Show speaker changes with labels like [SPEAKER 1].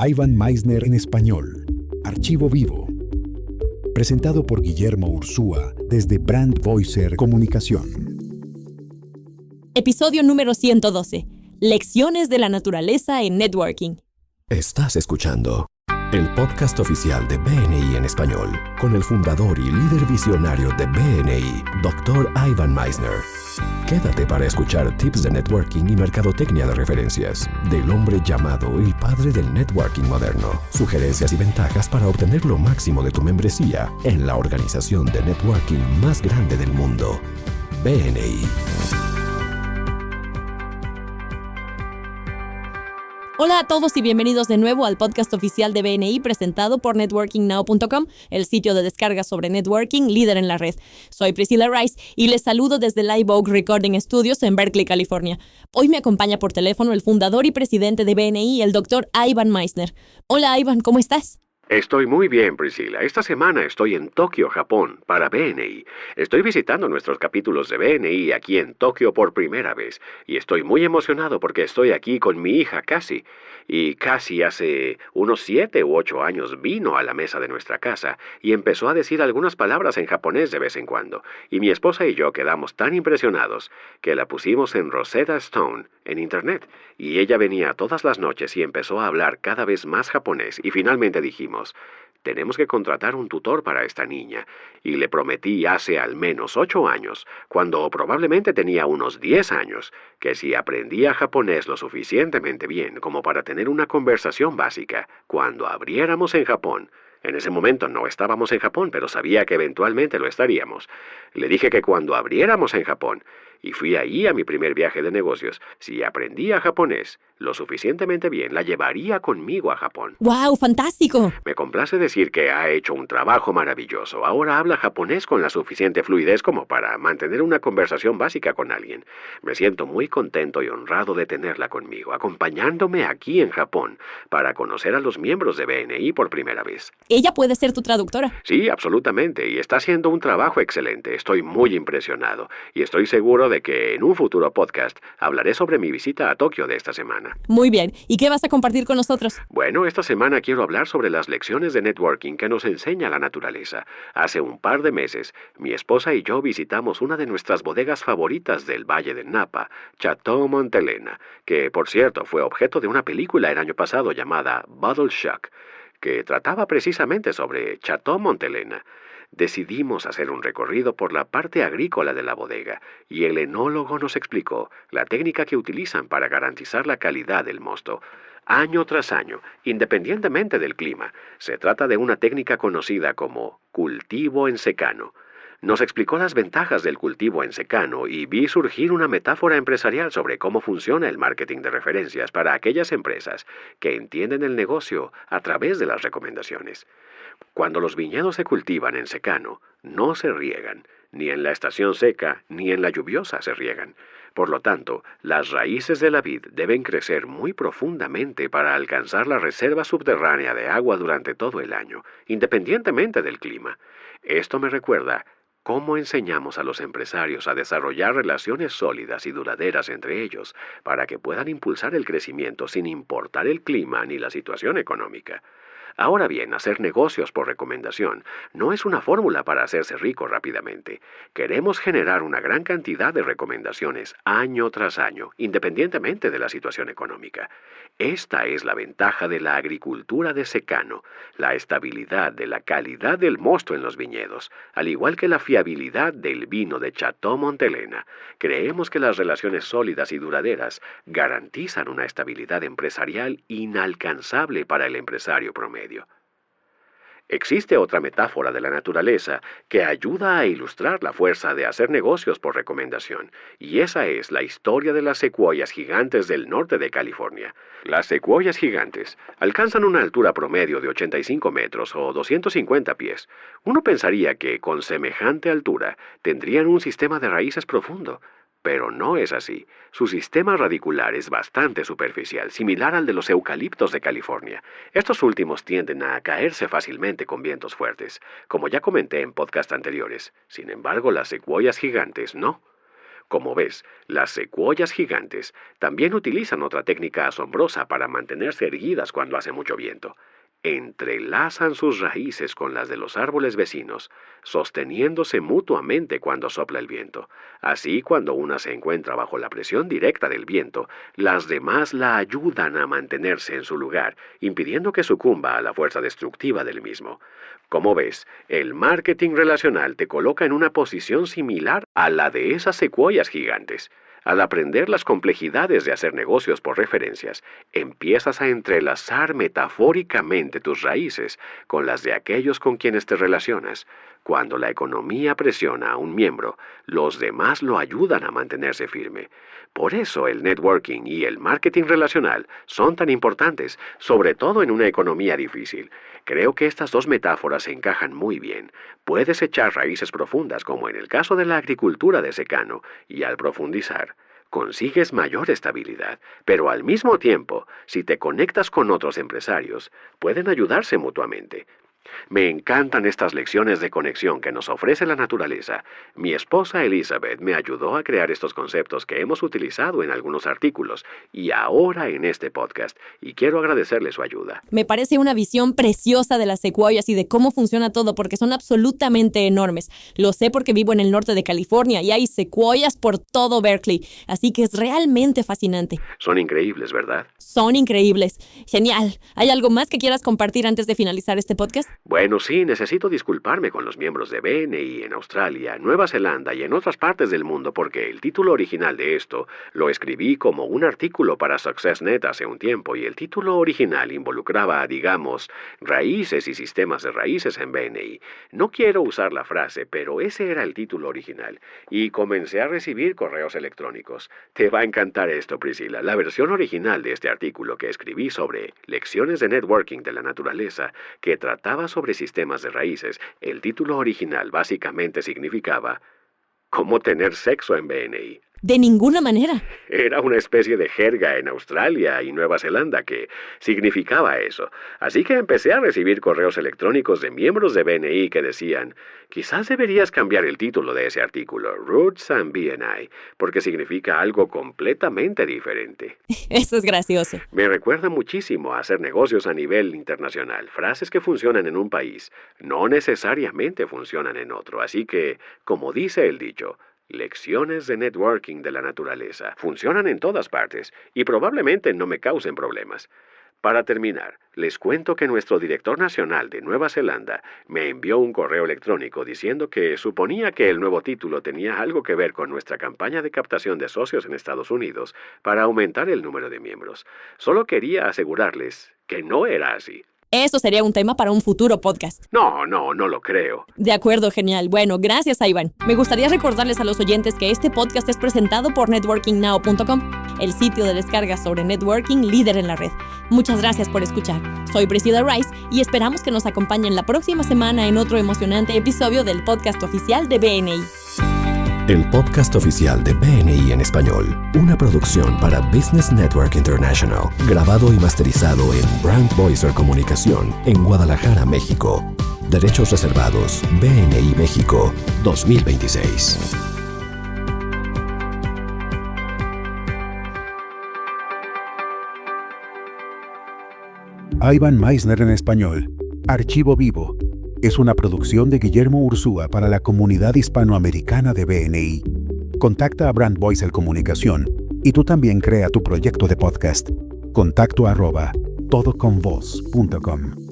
[SPEAKER 1] Ivan Misner en español. Archivo vivo. Presentado por Guillermo Ursúa desde Brand Voicer Comunicación.
[SPEAKER 2] Episodio número 112. Lecciones de la naturaleza en networking.
[SPEAKER 3] Estás escuchando el podcast oficial de BNI en español, con el fundador y líder visionario de BNI, Dr. Ivan Misner. Quédate para escuchar tips de networking y mercadotecnia de referencias del hombre llamado el padre del networking moderno. Sugerencias y ventajas para obtener lo máximo de tu membresía en la organización de networking más grande del mundo, BNI.
[SPEAKER 2] Hola a todos y bienvenidos de nuevo al podcast oficial de BNI presentado por networkingnow.com, el sitio de descarga sobre networking líder en la red. Soy Priscilla Rice y les saludo desde Live Oak Recording Studios en Berkeley, California. Hoy me acompaña por teléfono el fundador y presidente de BNI, el Dr. Ivan Misner. Hola Ivan, ¿cómo estás?
[SPEAKER 4] Estoy muy bien, Priscilla. Esta semana estoy en Tokio, Japón, para BNI. Estoy visitando nuestros capítulos de BNI aquí en Tokio por primera vez. Y estoy muy emocionado porque estoy aquí con mi hija Cassie. Y Cassie hace unos 7 u 8 años vino a la mesa de nuestra casa y empezó a decir algunas palabras en japonés de vez en cuando. Y mi esposa y yo quedamos tan impresionados que la pusimos en Rosetta Stone en internet. Y ella venía todas las noches y empezó a hablar cada vez más japonés. Y finalmente dijimos: tenemos que contratar un tutor para esta niña. Y le prometí hace al menos 8 años, cuando probablemente tenía unos 10 años, que si aprendía japonés lo suficientemente bien como para tener una conversación básica, cuando abriéramos en Japón. En ese momento no estábamos en Japón, pero sabía que eventualmente lo estaríamos. Le dije que cuando abriéramos en Japón, y fui ahí a mi primer viaje de negocios, si aprendía japonés lo suficientemente bien, la llevaría conmigo a Japón.
[SPEAKER 2] ¡Wow! ¡Fantástico!
[SPEAKER 4] Me complace decir que ha hecho un trabajo maravilloso. Ahora habla japonés con la suficiente fluidez como para mantener una conversación básica con alguien. Me siento muy contento y honrado de tenerla conmigo, acompañándome aquí en Japón para conocer a los miembros de BNI por primera vez.
[SPEAKER 2] ¿Ella puede ser tu traductora?
[SPEAKER 4] Sí, absolutamente, y está haciendo un trabajo excelente. Estoy muy impresionado y estoy seguro de que en un futuro podcast hablaré sobre mi visita a Tokio de esta semana.
[SPEAKER 2] Muy bien. ¿Y qué vas a compartir con nosotros?
[SPEAKER 4] Bueno, esta semana quiero hablar sobre las lecciones de networking que nos enseña la naturaleza. Hace un par de meses, mi esposa y yo visitamos una de nuestras bodegas favoritas del Valle de Napa, Chateau Montelena, que por cierto fue objeto de una película el año pasado llamada Bottle Shock, que trataba precisamente sobre Chateau Montelena. Decidimos hacer un recorrido por la parte agrícola de la bodega y el enólogo nos explicó la técnica que utilizan para garantizar la calidad del mosto. Año tras año, independientemente del clima, se trata de una técnica conocida como cultivo en secano. Nos explicó las ventajas del cultivo en secano y vi surgir una metáfora empresarial sobre cómo funciona el marketing de referencias para aquellas empresas que entienden el negocio a través de las recomendaciones. Cuando los viñedos se cultivan en secano, no se riegan, ni en la estación seca ni en la lluviosa se riegan. Por lo tanto, las raíces de la vid deben crecer muy profundamente para alcanzar la reserva subterránea de agua durante todo el año, independientemente del clima. Esto me recuerda cómo enseñamos a los empresarios a desarrollar relaciones sólidas y duraderas entre ellos para que puedan impulsar el crecimiento sin importar el clima ni la situación económica. Ahora bien, hacer negocios por recomendación no es una fórmula para hacerse rico rápidamente. Queremos generar una gran cantidad de recomendaciones año tras año, independientemente de la situación económica. Esta es la ventaja de la agricultura de secano, la estabilidad de la calidad del mosto en los viñedos, al igual que la fiabilidad del vino de Chateau Montelena. Creemos que las relaciones sólidas y duraderas garantizan una estabilidad empresarial inalcanzable para el empresario promedio. Existe otra metáfora de la naturaleza que ayuda a ilustrar la fuerza de hacer negocios por recomendación, y esa es la historia de las secuoyas gigantes del norte de California. Las secuoyas gigantes alcanzan una altura promedio de 85 metros o 250 pies. Uno pensaría que con semejante altura tendrían un sistema de raíces profundo, pero no es así. Su sistema radicular es bastante superficial, similar al de los eucaliptos de California. Estos últimos tienden a caerse fácilmente con vientos fuertes, como ya comenté en podcasts anteriores. Sin embargo, las secuoyas gigantes no. Como ves, las secuoyas gigantes también utilizan otra técnica asombrosa para mantenerse erguidas cuando hace mucho viento. Entrelazan sus raíces con las de los árboles vecinos, sosteniéndose mutuamente cuando sopla el viento. Así, cuando una se encuentra bajo la presión directa del viento, las demás la ayudan a mantenerse en su lugar, impidiendo que sucumba a la fuerza destructiva del mismo. Como ves, el marketing relacional te coloca en una posición similar a la de esas secuoyas gigantes. Al aprender las complejidades de hacer negocios por referencias, empiezas a entrelazar metafóricamente tus raíces con las de aquellos con quienes te relacionas. Cuando la economía presiona a un miembro, los demás lo ayudan a mantenerse firme. Por eso el networking y el marketing relacional son tan importantes, sobre todo en una economía difícil. Creo que estas dos metáforas se encajan muy bien. Puedes echar raíces profundas, como en el caso de la agricultura de secano, y al profundizar, consigues mayor estabilidad. Pero al mismo tiempo, si te conectas con otros empresarios, pueden ayudarse mutuamente. Me encantan estas lecciones de conexión que nos ofrece la naturaleza. Mi esposa Elizabeth me ayudó a crear estos conceptos que hemos utilizado en algunos artículos y ahora en este podcast, y quiero agradecerle su ayuda.
[SPEAKER 2] Me parece una visión preciosa de las secuoyas y de cómo funciona todo, porque son absolutamente enormes. Lo sé porque vivo en el norte de California y hay secuoyas por todo Berkeley, así que es realmente fascinante.
[SPEAKER 4] Son increíbles, ¿verdad?
[SPEAKER 2] Son increíbles. Genial. ¿Hay algo más que quieras compartir antes de finalizar este podcast?
[SPEAKER 4] Bueno, sí, necesito disculparme con los miembros de BNI en Australia, Nueva Zelanda y en otras partes del mundo porque el título original de esto lo escribí como un artículo para SuccessNet hace un tiempo y el título original involucraba, digamos, raíces y sistemas de raíces en BNI. No quiero usar la frase, pero ese era el título original y comencé a recibir correos electrónicos. Te va a encantar esto, Priscilla. La versión original de este artículo que escribí sobre lecciones de networking de la naturaleza que trataba sobre sistemas de raíces, el título original básicamente significaba ¿cómo tener sexo en BNI?
[SPEAKER 2] De ninguna manera.
[SPEAKER 4] Era una especie de jerga en Australia y Nueva Zelanda que significaba eso. Así que empecé a recibir correos electrónicos de miembros de BNI que decían, quizás deberías cambiar el título de ese artículo, Roots and BNI, porque significa algo completamente diferente.
[SPEAKER 2] Eso es gracioso.
[SPEAKER 4] Me recuerda muchísimo a hacer negocios a nivel internacional. Frases que funcionan en un país no necesariamente funcionan en otro. Así que, como dice el dicho, lecciones de networking de la naturaleza funcionan en todas partes y probablemente no me causen problemas. Para terminar, les cuento que nuestro director nacional de Nueva Zelanda me envió un correo electrónico diciendo que suponía que el nuevo título tenía algo que ver con nuestra campaña de captación de socios en Estados Unidos para aumentar el número de miembros. Solo quería asegurarles que no era así.
[SPEAKER 2] Eso sería un tema para un futuro podcast.
[SPEAKER 4] No lo creo.
[SPEAKER 2] De acuerdo, genial. Bueno, gracias, Ivan. Me gustaría recordarles a los oyentes que este podcast es presentado por networkingnow.com, el sitio de descarga sobre networking líder en la red. Muchas gracias por escuchar. Soy Priscilla Rice y esperamos que nos acompañen la próxima semana en otro emocionante episodio del podcast oficial de BNI.
[SPEAKER 3] El podcast oficial de BNI en español, una producción para Business Network International, grabado y masterizado en Brand Voicer Comunicación en Guadalajara, México. Derechos reservados, BNI México, 2026.
[SPEAKER 1] Ivan Misner en español. Archivo Vivo. Es una producción de Guillermo Ursúa para la comunidad hispanoamericana de BNI. Contacta a Brand Voicer Comunicación y tú también crea tu proyecto de podcast. Contacto @todoconvoz.com